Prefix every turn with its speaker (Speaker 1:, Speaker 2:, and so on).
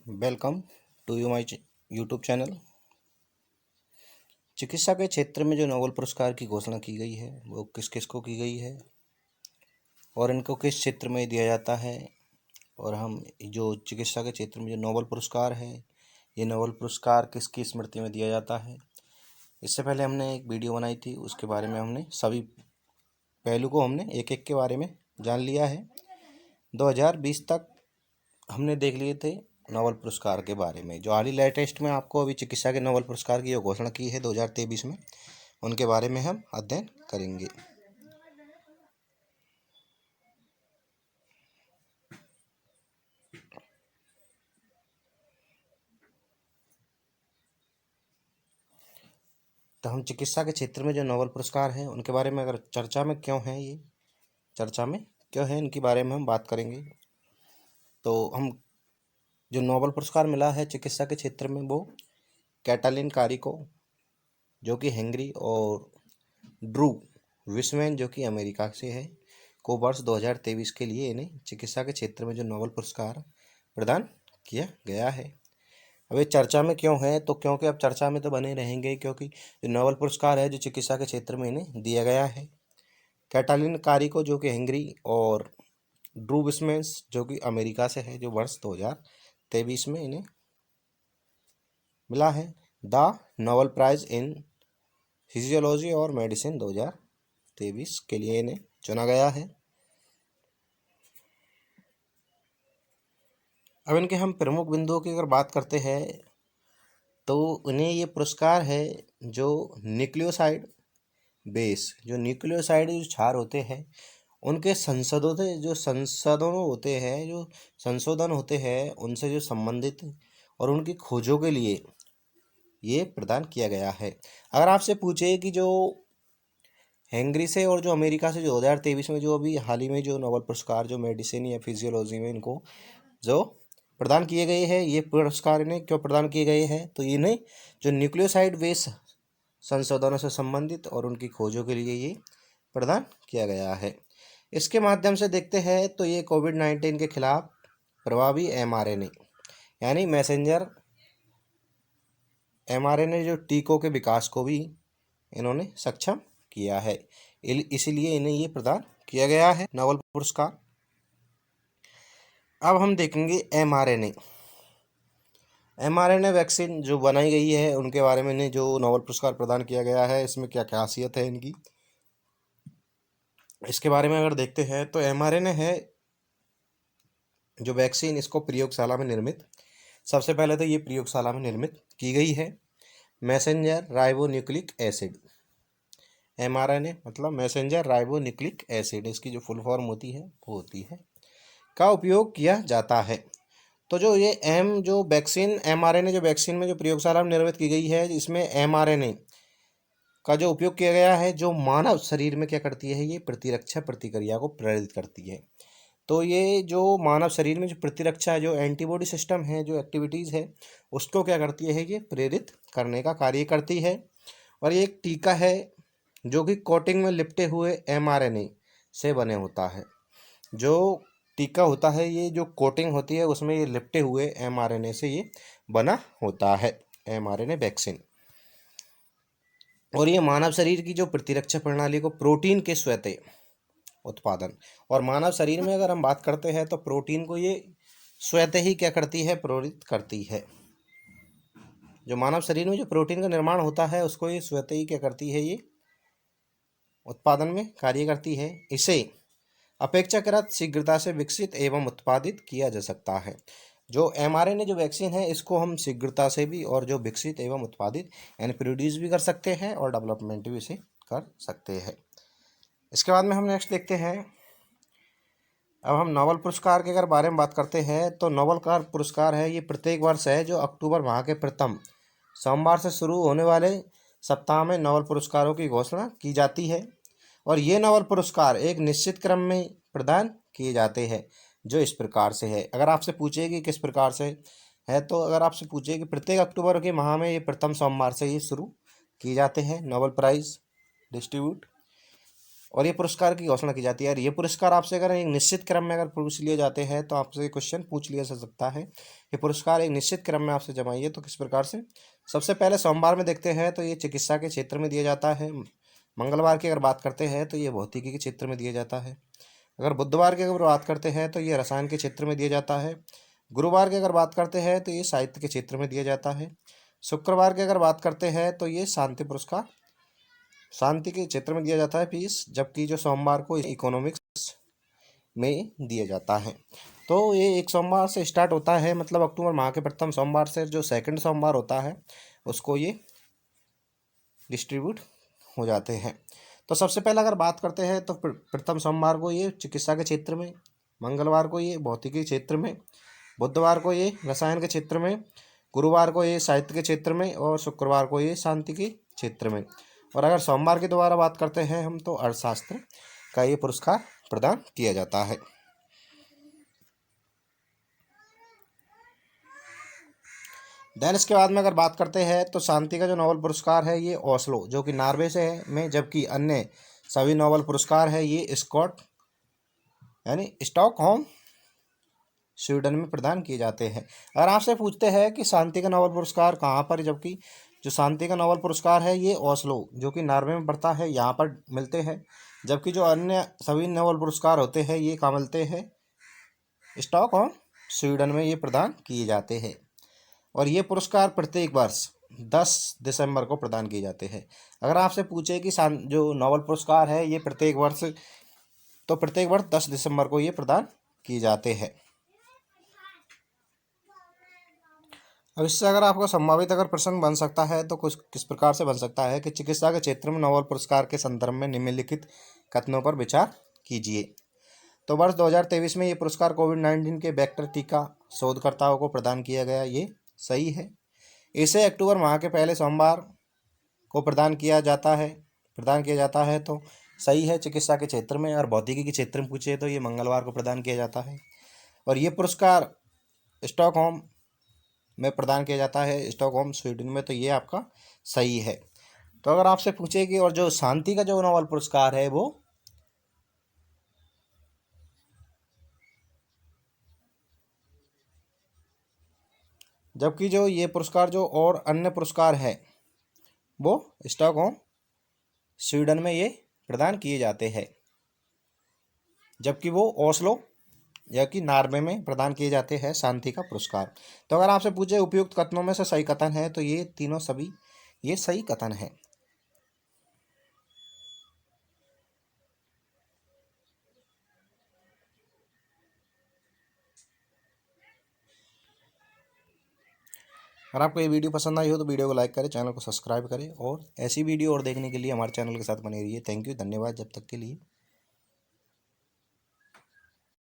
Speaker 1: Welcome to you my YouTube channel. चिकित्सा के क्षेत्र में जो नोबेल पुरस्कार की घोषणा की गई है वो किस किस को की गई है और इनको किस क्षेत्र में दिया जाता है, और हम जो चिकित्सा के क्षेत्र में जो नोबेल पुरस्कार है ये नोबेल पुरस्कार किसकी स्मृति में दिया जाता है। इससे पहले हमने एक वीडियो बनाई थी, उसके बारे में हमने सभी पहलू को हमने एक एक के बारे में जान लिया है। 2020 तक हमने देख लिए थे नोबेल पुरस्कार के बारे में। जो हाल ही लेटेस्ट में आपको अभी चिकित्सा के नोबेल पुरस्कार की जो घोषणा की है 2023 में, उनके बारे में हम अध्ययन करेंगे। तो हम चिकित्सा के क्षेत्र में जो नोबेल पुरस्कार हैं उनके बारे में अगर चर्चा में क्यों हैं, ये चर्चा में क्यों है, इनके बारे में हम बात करेंगे। तो हम जो नोबेल पुरस्कार मिला है चिकित्सा के क्षेत्र में वो कैटालिन कारिको जो कि हंगरी और ड्रू विस्मैन जो कि अमेरिका से है को वर्ष 2023 के लिए इन्हें चिकित्सा के क्षेत्र में जो नोबेल पुरस्कार प्रदान किया गया है। अब ये चर्चा में क्यों है, तो क्योंकि अब चर्चा में तो बने रहेंगे, क्योंकि जो नोबेल पुरस्कार है जो चिकित्सा के क्षेत्र में इन्हें दिया गया है कैटालिन कारिको जो कि हंगरी और ड्रू विस्मेंस जो कि अमेरिका से है, जो वर्ष 2023 में इन्हें मिला है। The Nobel prize in physiology और मेडिसिन 2023 के लिए इन्हें चुना गया है। अब इनके हम प्रमुख बिंदुओं की अगर बात करते हैं तो उन्हें ये पुरस्कार है जो न्यूक्लियोसाइड बेस, जो न्यूक्लियोसाइड जो क्षार होते हैं उनके संशोधन होते हैं उनसे जो संबंधित और उनकी खोजों के लिए ये प्रदान किया गया है। अगर आपसे पूछे कि जो हंगरी से और जो अमेरिका से जो 2023 में जो अभी हाल ही में जो नोबेल पुरस्कार जो मेडिसिन या फिजियोलॉजी में इनको जो प्रदान किए गए हैं, ये पुरस्कार इन्हें क्यों प्रदान किए गए हैं, तो इन्हें जो न्यूक्लियोसाइड बेस संशोधनों से संबंधित और उनकी खोजों के लिए ये प्रदान किया गया है। इसके माध्यम से देखते हैं तो ये कोविड-19 के खिलाफ प्रभावी mRNA यानी मैसेंजर mRNA जो टीकों के विकास को भी इन्होंने सक्षम किया है, इसीलिए इन्हें ये प्रदान किया गया है नोबेल पुरस्कार। अब हम देखेंगे mRNA वैक्सीन जो बनाई गई है उनके बारे में इन्हें जो नोबेल पुरस्कार प्रदान किया गया है, इसमें क्या खासियत है इनकी, इसके बारे में अगर देखते हैं तो mRNA है जो वैक्सीन, इसको प्रयोगशाला में निर्मित, सबसे पहले तो ये प्रयोगशाला में निर्मित की गई है मैसेंजर राइबोन्यूक्लिक एसिड। mRNA मतलब मैसेंजर राइबोन्यूक्लिक एसिड, इसकी जो फुल फॉर्म होती है वो होती है, का उपयोग किया जाता है। तो जो ये जो वैक्सीन mRNA जो वैक्सीन में जो प्रयोगशाला में निर्मित की गई है, इसमें mRNA का जो उपयोग किया गया है जो मानव शरीर में क्या करती है, ये प्रतिरक्षा प्रतिक्रिया को प्रेरित करती है। तो ये जो मानव शरीर में जो प्रतिरक्षा जो एंटीबॉडी सिस्टम है जो एक्टिविटीज़ है उसको क्या करती है, ये प्रेरित करने का कार्य करती है। और ये एक टीका है जो कि कोटिंग में लिपटे हुए mRNA से बने होता है। जो टीका होता है ये जो कोटिंग होती है उसमें ये लिपटे हुए mRNA से ये बना होता है mRNA वैक्सीन। और ये मानव शरीर की जो प्रतिरक्षा प्रणाली को प्रोटीन के स्वतः उत्पादन, और मानव शरीर में अगर हम बात करते हैं तो प्रोटीन को ये स्वतः ही क्या करती है, प्रेरित करती है। जो मानव शरीर में जो प्रोटीन का निर्माण होता है उसको ये स्वतः ही क्या करती है, ये उत्पादन में कार्य करती है। इसे अपेक्षाकृत शीघ्रता से विकसित एवं उत्पादित किया जा सकता है। जो mRNA जो वैक्सीन है इसको हम शीघ्रता से भी और जो विकसित एवं उत्पादित यानी प्रोड्यूस भी कर सकते हैं और डेवलपमेंट भी इसे कर सकते हैं। इसके बाद में हम नेक्स्ट देखते हैं। अब हम नोबेल पुरस्कार के अगर बारे में बात करते हैं तो नोबेल का पुरस्कार है ये प्रत्येक वर्ष है जो अक्टूबर माह के प्रथम सोमवार से शुरू होने वाले सप्ताह में नोबेल पुरस्कारों की घोषणा की जाती है। और ये नोबेल पुरस्कार एक निश्चित क्रम में प्रदान किए जाते हैं जो इस प्रकार से है। अगर आपसे पूछे कि किस प्रकार से है, तो अगर आपसे पूछे कि प्रत्येक अक्टूबर के माह में ये प्रथम सोमवार से ये शुरू किए जाते हैं नोबेल प्राइज़ डिस्ट्रीब्यूट। और ये पुरस्कार की घोषणा की जाती है। और ये पुरस्कार आपसे अगर एक निश्चित क्रम में अगर पूछ लिए जाते हैं तो आपसे क्वेश्चन पूछ लिया जा सकता है। ये पुरस्कार एक निश्चित क्रम में आपसे जमाइए तो किस प्रकार से। सबसे पहले सोमवार में देखते हैं तो ये चिकित्सा के क्षेत्र में दिया जाता है। मंगलवार की अगर बात करते हैं तो ये भौतिकी के क्षेत्र में दिया जाता है। अगर बुधवार की अगर बात करते हैं तो ये रसायन के क्षेत्र में दिया जाता है। गुरुवार की अगर बात करते हैं तो ये साहित्य के क्षेत्र में दिया जाता है। शुक्रवार की अगर बात करते हैं तो ये शांति पुरस्कार शांति के क्षेत्र में दिया जाता है पीस, जबकि जो सोमवार को इकोनॉमिक्स में दिया जाता है। तो ये एक सोमवार से स्टार्ट होता है, मतलब अक्टूबर माह के प्रथम सोमवार से जो सेकंड सोमवार होता है उसको ये डिस्ट्रीब्यूट हो जाते हैं। तो सबसे पहले अगर बात करते हैं तो प्रथम सोमवार को ये चिकित्सा के क्षेत्र में, मंगलवार को ये भौतिकी के क्षेत्र में, बुधवार को ये रसायन के क्षेत्र में, गुरुवार को ये साहित्य के क्षेत्र में और शुक्रवार को ये शांति के क्षेत्र में। और अगर सोमवार की दोबारा बात करते हैं हम तो अर्थशास्त्र का ये पुरस्कार प्रदान किया जाता है। देन इसके बाद में अगर बात करते हैं तो शांति का जो नोबेल पुरस्कार है ये ओस्लो जो कि नॉर्वे से है में, जबकि अन्य सभी नोबेल पुरस्कार है ये स्कॉट यानी स्टॉकहोम स्वीडन में प्रदान किए जाते हैं। अगर आपसे पूछते हैं कि शांति का नोबेल पुरस्कार कहाँ पर, जबकि जो शांति का नोबेल पुरस्कार है ये ओस्लो जो कि नॉर्वे में पड़ता है यहाँ पर मिलते हैं, जबकि जो अन्य सभी नोबेल पुरस्कार होते हैं ये कहाँ मिलते हैं, स्टॉकहोम स्वीडन में ये प्रदान किए जाते हैं। और ये पुरस्कार प्रत्येक वर्ष 10 दिसंबर को प्रदान किए जाते हैं। अगर आपसे पूछे कि जो नोबेल पुरस्कार है ये प्रत्येक वर्ष 10 दिसंबर को ये प्रदान किए जाते हैं। अब इससे अगर आपको संभावित अगर प्रश्न बन सकता है तो कुछ किस प्रकार से बन सकता है कि चिकित्सा के क्षेत्र में नोबेल पुरस्कार के संदर्भ में निम्नलिखित कथनों पर विचार कीजिए। तो वर्ष 2023 में ये पुरस्कार कोविड-19 के वेक्टर टीका शोधकर्ताओं को प्रदान किया गया, ये सही है। इसे अक्टूबर माह के पहले सोमवार को प्रदान किया जाता है तो सही है चिकित्सा के क्षेत्र में। और भौतिकी के क्षेत्र में पूछे तो ये मंगलवार को प्रदान किया जाता है। और ये पुरस्कार स्टॉकहोम में प्रदान किया जाता है, स्टॉकहोम स्वीडन में, तो ये आपका सही है। तो अगर आपसे पूछे कि और जो शांति का जो नोबेल पुरस्कार है वो जबकि जो ये पुरस्कार जो और अन्य पुरस्कार है वो स्टॉकहोम स्वीडन में ये प्रदान किए जाते हैं, जबकि वो ओस्लो या कि नॉर्वे में प्रदान किए जाते हैं शांति का पुरस्कार। तो अगर आपसे पूछे उपयुक्त कथनों में से सही कथन है तो ये तीनों सभी ये सही कथन है। अगर आपको ये वीडियो पसंद आई हो तो वीडियो को लाइक करें, चैनल को सब्सक्राइब करें और ऐसी वीडियो और देखने के लिए हमारे चैनल के साथ बने रहिए। थैंक यू, धन्यवाद जब तक के लिए।